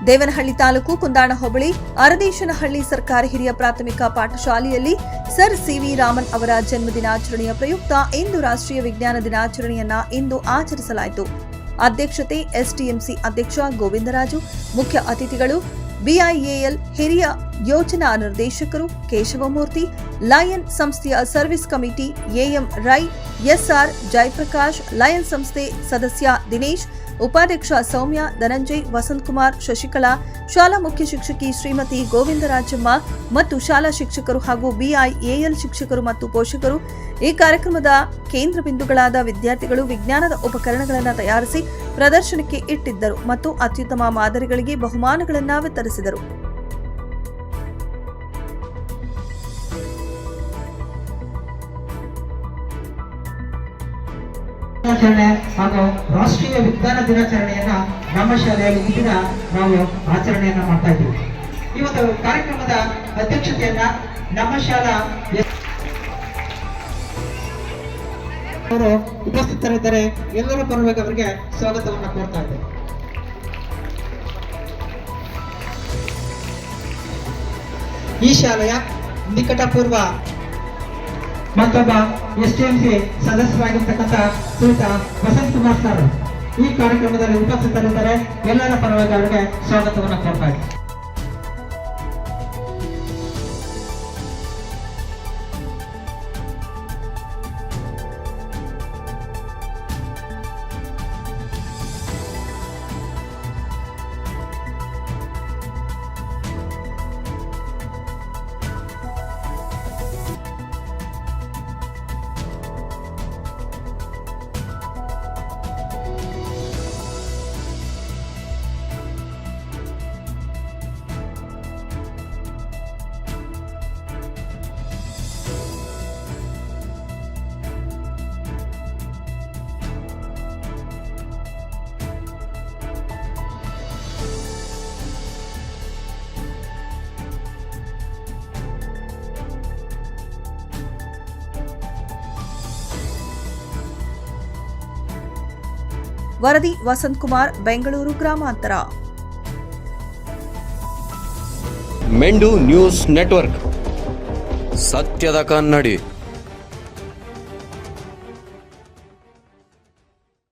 ದೇವನಹಳ್ಳಿ ತಾಲೂಕು ಕುಂದಾಣ ಹೋಬಳಿ ಅರದೇಶನಹಳ್ಳಿ ಸರ್ಕಾರಿ ಹಿರಿಯ ಪ್ರಾಥಮಿಕ ಪಾಠಶಾಲೆಯಲ್ಲಿ ಸರ್ ಸಿವಿ ರಾಮನ್ ಅವರ ಜನ್ಮದಿನಾಚರಣೆಯ ಪ್ರಯುಕ್ತ ಇಂದು ರಾಷ್ಟ್ರೀಯ ವಿಜ್ಞಾನ ದಿನಾಚರಣೆಯನ್ನ ಇಂದು ಆಚರಿಸಲಾಯಿತು. ಅಧ್ಯಕ್ಷತೆ ಎಸ್ಟಿಎಂಸಿ ಅಧ್ಯಕ್ಷ ಗೋವಿಂದರಾಜು, ಮುಖ್ಯ ಅತಿಥಿಗಳು ಬಿಐಎಎಲ್ ಹಿರಿಯ ಯೋಜನಾ ನಿರ್ದೇಶಕರು ಕೇಶವಮೂರ್ತಿ, ಲಯನ್ ಸಂಸ್ಥೆಯ service committee AM Rai, SR Jayaprakash, lion ಸಂಸ್ಥೆ ಸದಸ್ಯ ದಿನೇಶ್, ಉಪಾಧ್ಯಕ್ಷ ಸೌಮ್ಯ, ಧನಂಜಯ್, ವಸಂತಕುಮಾರ್, ಶಶಿಕಲಾ, ಶಾಲಾ ಮುಖ್ಯ ಶಿಕ್ಷಕಿ ಶ್ರೀಮತಿ ಗೋವಿಂದರಾಜಮ್ಮ ಮತ್ತು ಶಾಲಾ ಶಿಕ್ಷಕರು ಹಾಗೂ ಬಿಐಎಎಲ್ ಶಿಕ್ಷಕರು ಮತ್ತು ಪೋಷಕರು ಈ ಕಾರ್ಯಕ್ರಮದ ಕೇಂದ್ರ ಬಿಂದುಗಳಾದ ವಿದ್ಯಾರ್ಥಿಗಳು ವಿಜ್ಞಾನದ ಉಪಕರಣಗಳನ್ನು ತಯಾರಿಸಿ ಪ್ರದರ್ಶನಕ್ಕೆ ಇಟ್ಟಿದ್ದರು ಮತ್ತು ಅತ್ಯುತ್ತಮ ಮಾದರಿಗಳಿಗೆ ಬಹುಮಾನಗಳನ್ನು ವಿತರಿಸಿದರು. ದಿನಾಚರಣೆ ಹಾಗೂ ರಾಷ್ಟ್ರೀಯ ವಿಜ್ಞಾನ ದಿನಾಚರಣೆಯನ್ನ ನಮ್ಮ ಶಾಲೆಯಲ್ಲಿ ಈ ದಿನ ನಾವು ಆಚರಣೆಯನ್ನ ಮಾಡ್ತಾ ಇದ್ದೀವಿ. ಇವತ್ತು ಕಾರ್ಯಕ್ರಮದ ಅಧ್ಯಕ್ಷತೆಯನ್ನ ನಮ್ಮ ಶಾಲಾ ಅವರು ಉಪಸ್ಥಿತರಿದ್ದಾರೆ. ಎಲ್ಲರೂ ಪರವಾಗಿ ಅವರಿಗೆ ಸ್ವಾಗತವನ್ನು ಕೋರ್ತಾ ಇದ್ದೇವೆ. ಈ ಶಾಲೆಯ ನಿಕಟಪೂರ್ವ ಮತ್ತೊಬ್ಬ ಎಸ್ಟಿಎಂಸಿ ಸದಸ್ಯರಾಗಿರ್ತಕ್ಕಂಥ ಶ್ರೀಯುತ ವಸಂತಕುಮಾರ್ ಸರ್ ಈ ಕಾರ್ಯಕ್ರಮದಲ್ಲಿ ಉಪಸ್ಥಿತರಿದ್ದಾರೆ. ಎಲ್ಲರ ಪರವಾಗಿ ಅವರಿಗೆ ಸ್ವಾಗತವನ್ನು ಕೋರ್ತಾ ಇದ್ದೇವೆ. ವರದಿ ವಸಂತಕುಮಾರ್, ಬೆಂಗಳೂರು ಗ್ರಾಮಾಂತರ. ಮೆಂಡು ನ್ಯೂಸ್ ನೆಟ್ವರ್ಕ್, ಸತ್ಯದ ಕನ್ನಡಿ.